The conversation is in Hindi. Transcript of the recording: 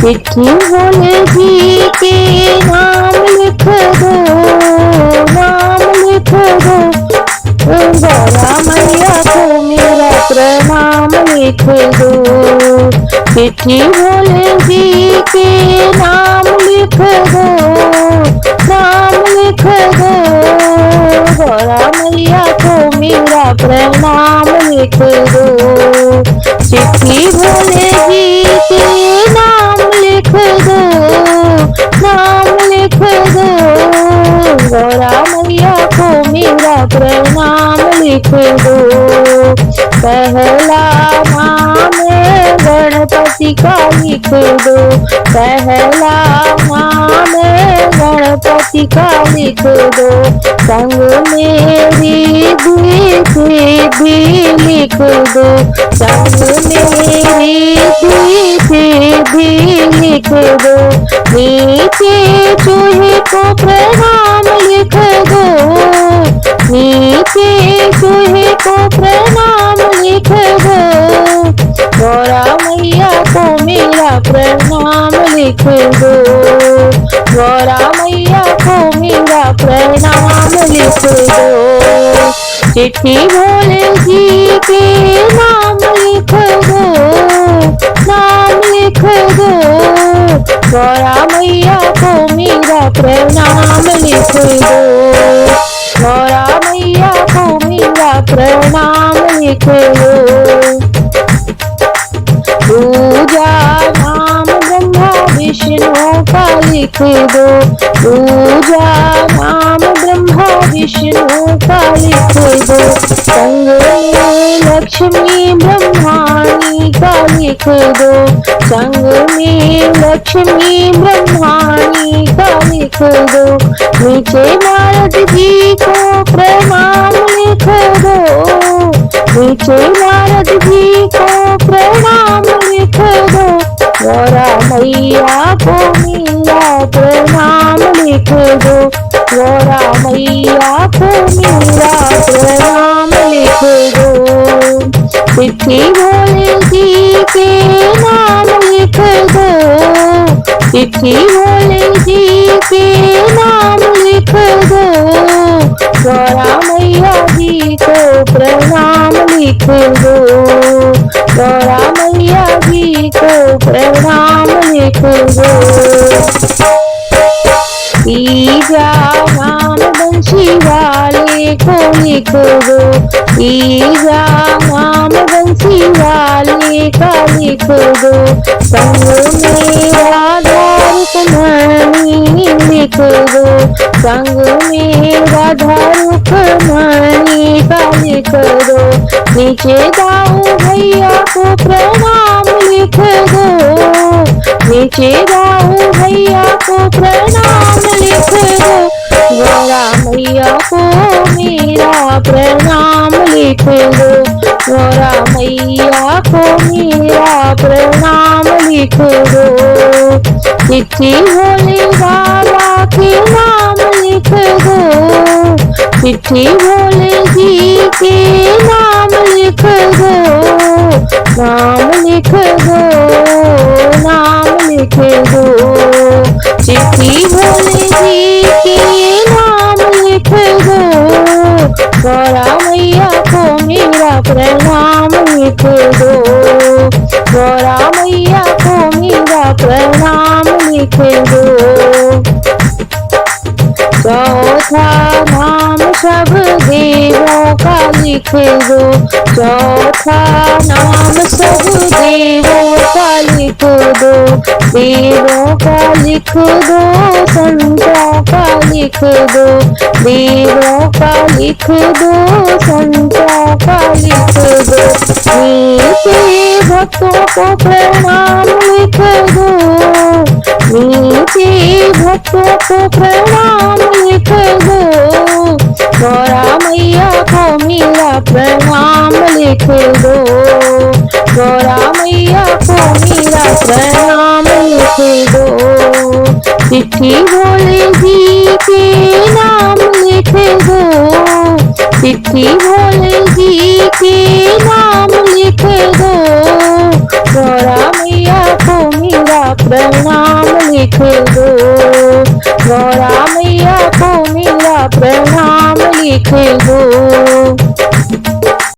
चिट्ठी भोले जी के नाम लिख दो, नाम लिख दो। गौरा मैया को मेरा प्रणाम लिख दो। चिट्ठी भोले जी के नाम लिख दो, नाम लिख दो। गौरा मैया को मेरा प्रणाम लिख दो। चिट्ठी भोले जी के नाम लिख दो, नाम लिख दो। गौरा मैया को मेरा प्रणाम लिख दो। पहला नाम गणपति का लिख दो, पहला नाम गणपति का लिख दो। संग मेरी भी लिख दो, संग मेरी भी लिख दो। नीचे चूहे को प्रणाम लिख दो, नीचे चूहे को प्रणाम लिख दो। गौरा मैया को मेरा प्रणाम लिख दो, गौरा मैया को मेरा प्रणाम लिख दो। चिट्ठी भोले जी के नाम लिख दो, नाम लिख दो। गौरा मैया को मेरा प्रणाम लिख दो, गौरा मैया को मेरा प्रणाम लिख दो। पूजा नाम ब्रह्मा विष्णु का लिख दो, पूजा नाम ब्रह्मा विष्णु का लिख दो। संग में लक्ष्मी ब्रह्माणी का लिख दो, संग में लक्ष्मी ब्रह्माणी का लिख दो। नीचे नारद जी को प्रणाम लिख दो, नीचे नारद जी को प्रणाम लिख दो। गौरा मैया को मेरा प्रणाम लिख दो, गौरा मैया को मेरा प्रणाम लिख दो। चिट्ठी भोले जी के नाम लिख दो, चिट्ठी भोले जी के नाम लिख दो। गौरा मैया जी को प्रणाम लिख दो, गौरा मैया जी को प्रणाम लिख दो। तीजा नाम बंशी वाले को लिख दो, तीजा नाम बंशी वाले का लिख दो। संग में राधा रुक्मणी लिख दो, संग में राधा रुक्मणी का लिख दो। नीचे दाऊ भैया को प्रणाम लिख दो, नीचे दाऊ भैया को प्रणाम लिख दो। गौरा मैया को मेरा प्रणाम लिख दो, गौरा मैया को मेरा प्रणाम लिख दो। चिट्ठी भोले बाबा के नाम लिख दो, चिट्ठी भोले जी के नाम लिख दो। नाम लिख दो, नाम लिख दो। चिट्ठी भोले जी के नाम लिख दो। गौरा मैया को मेरा प्रणाम लिख दो, गौरा मैया को मेरा प्रणाम लिख दो। चौथा नाम सब देवों का लिख दो, चौथा नाम सब देवों का लिख दो। देवों का लिख दो, संतों का लिख दो, देवों का लिख दो, संतों का लिख दो। नीचे भक्तों को प्रणाम लिख दो, नीचे भक्तों को प्रणाम लिख दो। गौरा मैया को मेरा प्रणाम लिख दो, गौरा मैया को मेरा प्रणाम लिख दो। चिट्ठी भोले जी के नाम लिख दो, चिट्ठी भोले जी के नाम लिख दो। गौरा मैया को मेरा प्रणाम लिख दो। गौरा मैया को मेरा प्रणाम लिख दो।